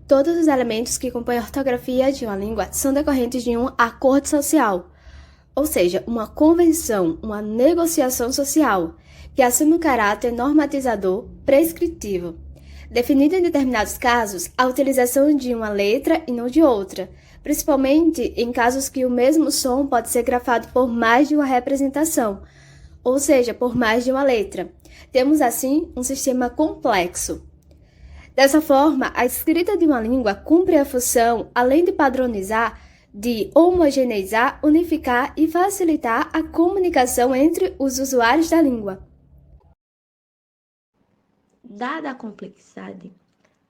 Todos os elementos que compõem a ortografia de uma língua são decorrentes de um acordo social, ou seja, uma convenção, uma negociação social, que assume um caráter normatizador prescritivo, definindo em determinados casos a utilização de uma letra e não de outra, principalmente em casos que o mesmo som pode ser grafado por mais de uma representação, ou seja, por mais de uma letra. Temos, assim, um sistema complexo. Dessa forma, a escrita de uma língua cumpre a função, além de padronizar, de homogeneizar, unificar e facilitar a comunicação entre os usuários da língua. Dada a complexidade,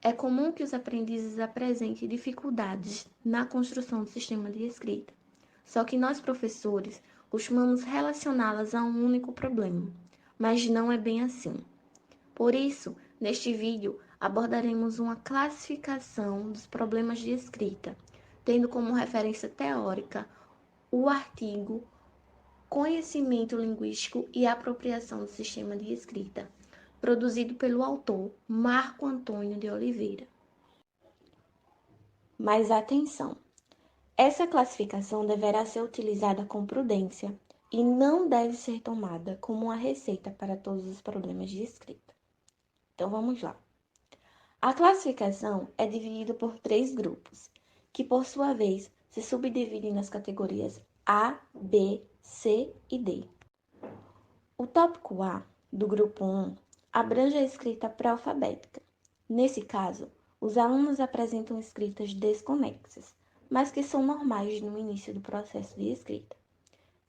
é comum que os aprendizes apresentem dificuldades na construção do sistema de escrita. Só que nós, professores, costumamos relacioná-las a um único problema, mas não é bem assim. Por isso, neste vídeo, abordaremos uma classificação dos problemas de escrita, tendo como referência teórica o artigo Conhecimento Linguístico e Apropriação do Sistema de Escrita, produzido pelo autor Marco Antônio de Oliveira. Mas atenção! Essa classificação deverá ser utilizada com prudência e não deve ser tomada como uma receita para todos os problemas de escrita. Então vamos lá. A classificação é dividida por 3 grupos, que por sua vez se subdividem nas categorias A, B, C e D. O tópico A, do grupo 1, abrange a escrita pré-alfabética. Nesse caso, os alunos apresentam escritas desconexas, mas que são normais no início do processo de escrita.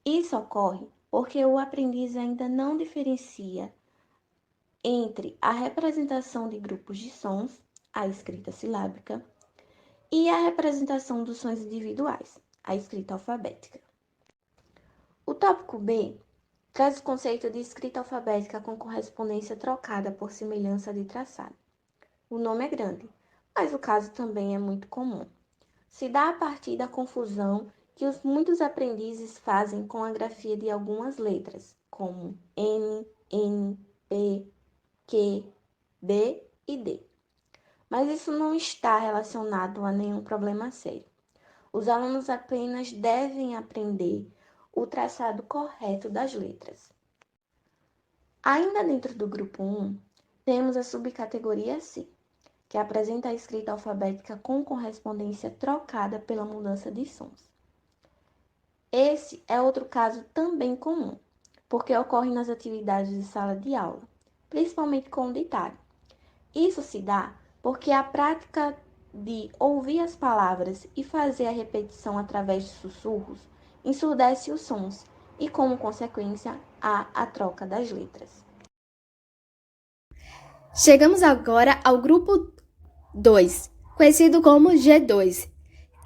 Isso ocorre porque o aprendiz ainda não diferencia entre a representação de grupos de sons, a escrita silábica, e a representação dos sons individuais, a escrita alfabética. O tópico B traz o conceito de escrita alfabética com correspondência trocada por semelhança de traçado. O nome é grande, mas o caso também é muito comum. Se dá a partir da confusão que muitos aprendizes fazem com a grafia de algumas letras, como N, N, P, Q, B e D. Mas isso não está relacionado a nenhum problema sério. Os alunos apenas devem aprender o traçado correto das letras. Ainda dentro do grupo 1, temos a subcategoria C, que apresenta a escrita alfabética com correspondência trocada pela mudança de sons. Esse é outro caso também comum, porque ocorre nas atividades de sala de aula, principalmente com o ditado. Isso se dá porque a prática de ouvir as palavras e fazer a repetição através de sussurros ensurdece os sons e, como consequência, há a troca das letras. Chegamos agora ao grupo 2, conhecido como G2.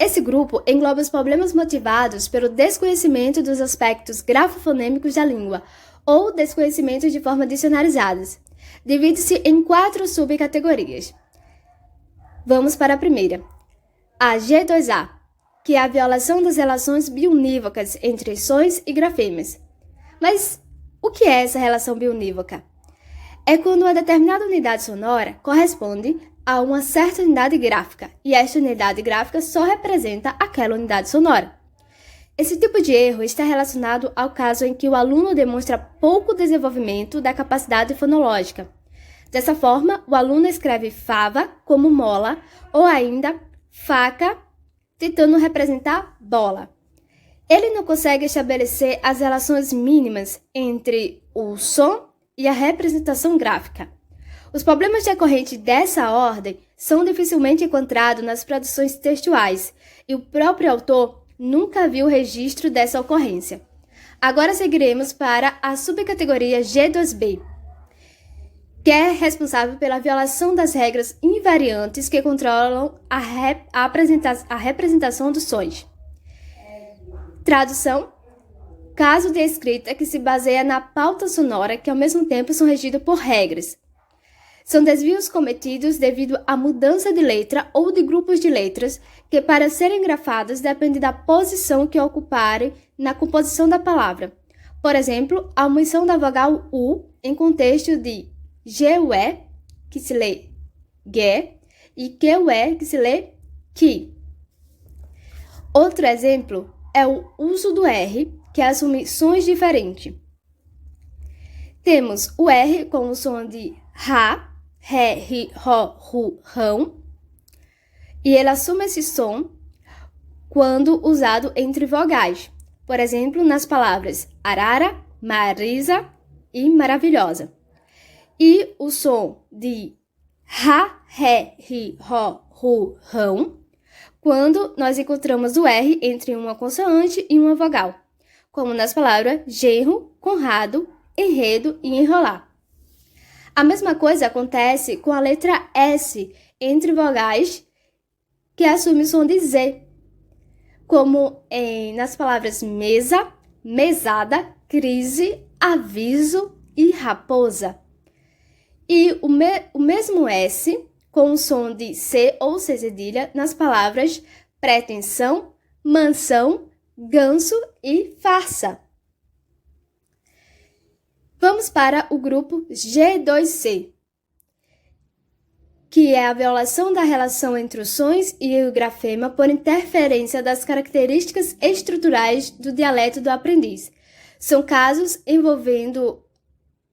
Esse grupo engloba os problemas motivados pelo desconhecimento dos aspectos grafofonêmicos da língua ou desconhecimento de forma dicionarizadas. Divide-se em 4 subcategorias. Vamos para a primeira, a G2A, que é a violação das relações biunívocas entre sons e grafemas. Mas o que é essa relação biunívoca? É quando uma determinada unidade sonora corresponde a uma certa unidade gráfica, e esta unidade gráfica só representa aquela unidade sonora. Esse tipo de erro está relacionado ao caso em que o aluno demonstra pouco desenvolvimento da capacidade fonológica. Dessa forma, o aluno escreve fava como mola ou ainda faca, tentando representar bola. Ele não consegue estabelecer as relações mínimas entre o som e a representação gráfica. Os problemas decorrentes dessa ordem são dificilmente encontrados nas produções textuais e o próprio autor nunca viu registro dessa ocorrência. Agora seguiremos para a subcategoria G2B, que é responsável pela violação das regras invariantes que controlam a representação dos sons. Tradução: caso de escrita que se baseia na pauta sonora que ao mesmo tempo são regidos por regras. São desvios cometidos devido à mudança de letra ou de grupos de letras que, para serem grafadas, depende da posição que ocuparem na composição da palavra. Por exemplo, a omissão da vogal U em contexto de GUE, que se lê GE, e QE, que se lê que. Outro exemplo é o uso do R, que assume sons diferentes. Temos o R com o som de Ra, Ré, Ri, Ró, Ru, Rão, e ele assume esse som quando usado entre vogais. Por exemplo, nas palavras arara, marisa e maravilhosa. E o som de Ra, Ré, Ri, Ró, Ru, Rão, quando nós encontramos o R entre uma consoante e uma vogal, como nas palavras genro, conrado, enredo e enrolar. A mesma coisa acontece com a letra S entre vogais, que assume o som de Z, como nas palavras mesa, mesada, crise, aviso e raposa. E o mesmo S com o som de C ou C cedilha nas palavras pretensão, mansão, ganso e farsa. Vamos para o grupo G2C, que é a violação da relação entre os sons e o grafema por interferência das características estruturais do dialeto do aprendiz. São casos envolvendo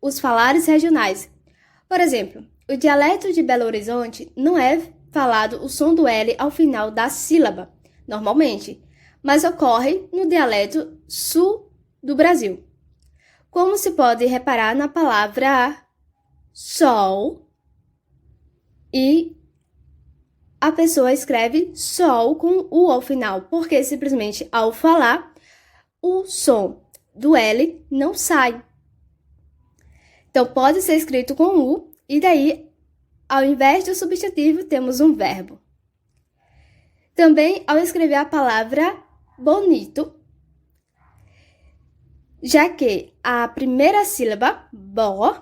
os falares regionais. Por exemplo, o dialeto de Belo Horizonte não é falado o som do L ao final da sílaba, normalmente, mas ocorre no dialeto sul do Brasil. Como se pode reparar na palavra sol, e a pessoa escreve sol com U ao final, porque simplesmente ao falar, o som do L não sai. Então, pode ser escrito com U, e daí, ao invés do substantivo, temos um verbo. Também, ao escrever a palavra bonito, já que a primeira sílaba, bo,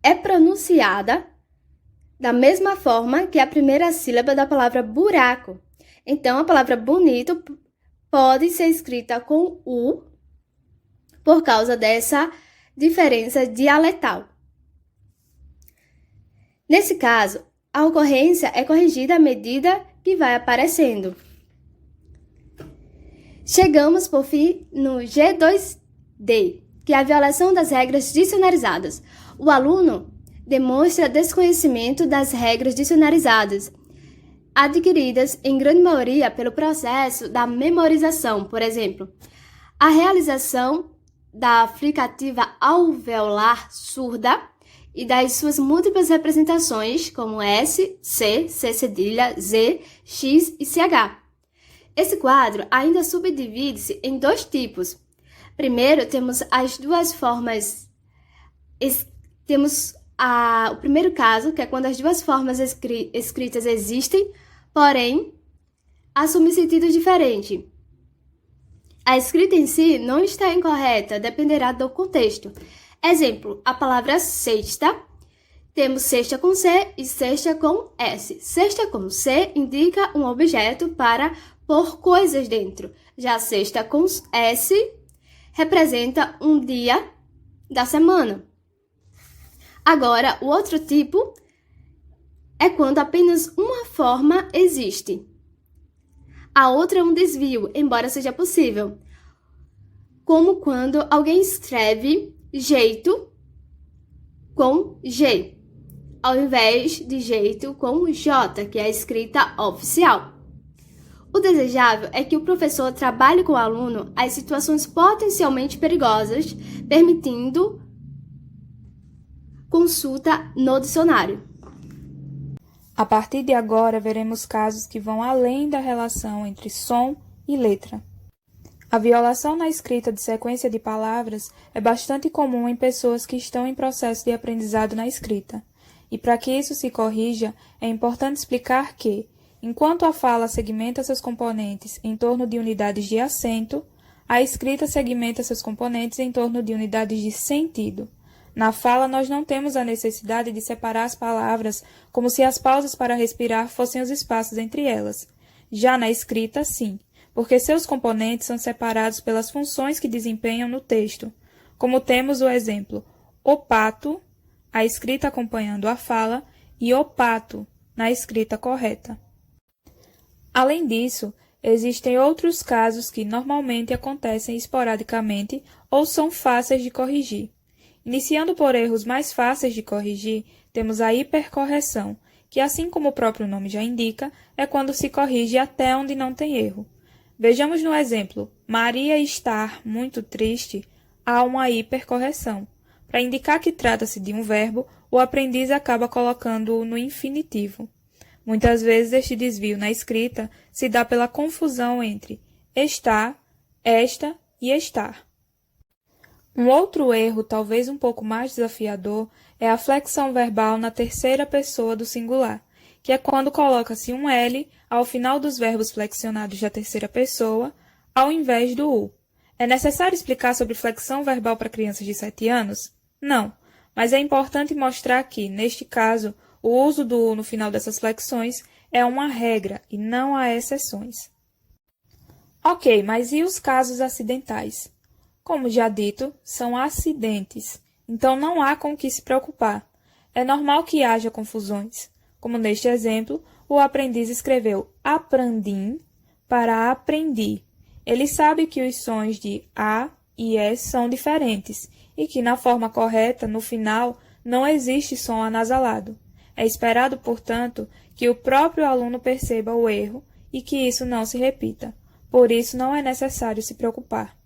é pronunciada da mesma forma que a primeira sílaba da palavra buraco. Então, a palavra bonito pode ser escrita com U por causa dessa diferença dialetal. Nesse caso, a ocorrência é corrigida à medida que vai aparecendo. Chegamos, por fim, no G2D, que é a violação das regras dicionarizadas. O aluno demonstra desconhecimento das regras dicionarizadas, adquiridas em grande maioria pelo processo da memorização, por exemplo, a realização da fricativa alveolar surda e das suas múltiplas representações, como S, C, C cedilha, Z, X e CH. Esse quadro ainda subdivide-se em dois tipos. Primeiro, temos as duas formas. O primeiro caso, que é quando as duas formas escritas existem, porém, assumem sentido diferente. A escrita em si não está incorreta, dependerá do contexto. Exemplo, a palavra cesta, temos cesta com C e cesta com S. Cesta com C indica um objeto para pôr coisas dentro. Já cesta com S representa um dia da semana. Agora, o outro tipo é quando apenas uma forma existe. A outra é um desvio, embora seja possível. Como quando alguém escreve jeito com G, ao invés de jeito com J, que é a escrita oficial. O desejável é que o professor trabalhe com o aluno as situações potencialmente perigosas, permitindo consulta no dicionário. A partir de agora, veremos casos que vão além da relação entre som e letra. A violação na escrita de sequência de palavras é bastante comum em pessoas que estão em processo de aprendizado na escrita. E para que isso se corrija, é importante explicar que, enquanto a fala segmenta seus componentes em torno de unidades de acento, a escrita segmenta seus componentes em torno de unidades de sentido. Na fala, nós não temos a necessidade de separar as palavras como se as pausas para respirar fossem os espaços entre elas. Já na escrita, sim, porque seus componentes são separados pelas funções que desempenham no texto, como temos o exemplo o pato, a escrita acompanhando a fala, e o pato, na escrita correta. Além disso, existem outros casos que normalmente acontecem esporadicamente ou são fáceis de corrigir. Iniciando por erros mais fáceis de corrigir, temos a hipercorreção, que, assim como o próprio nome já indica, é quando se corrige até onde não tem erro. Vejamos no exemplo, Maria estar muito triste, há uma hipercorreção. Para indicar que trata-se de um verbo, o aprendiz acaba colocando-o no infinitivo. Muitas vezes este desvio na escrita se dá pela confusão entre está, esta e estar. Um outro erro, talvez um pouco mais desafiador, é a flexão verbal na terceira pessoa do singular, que é quando coloca-se um L ao final dos verbos flexionados da terceira pessoa, ao invés do U. É necessário explicar sobre flexão verbal para crianças de 7 anos? Não, mas é importante mostrar que, neste caso, o uso do U no final dessas flexões é uma regra e não há exceções. Ok, mas e os casos acidentais? Como já dito, são acidentes, então não há com o que se preocupar. É normal que haja confusões. Como neste exemplo, o aprendiz escreveu aprandim para aprendi. Ele sabe que os sons de A e S são diferentes e que na forma correta, no final, não existe som anasalado. É esperado, portanto, que o próprio aluno perceba o erro e que isso não se repita. Por isso, não é necessário se preocupar.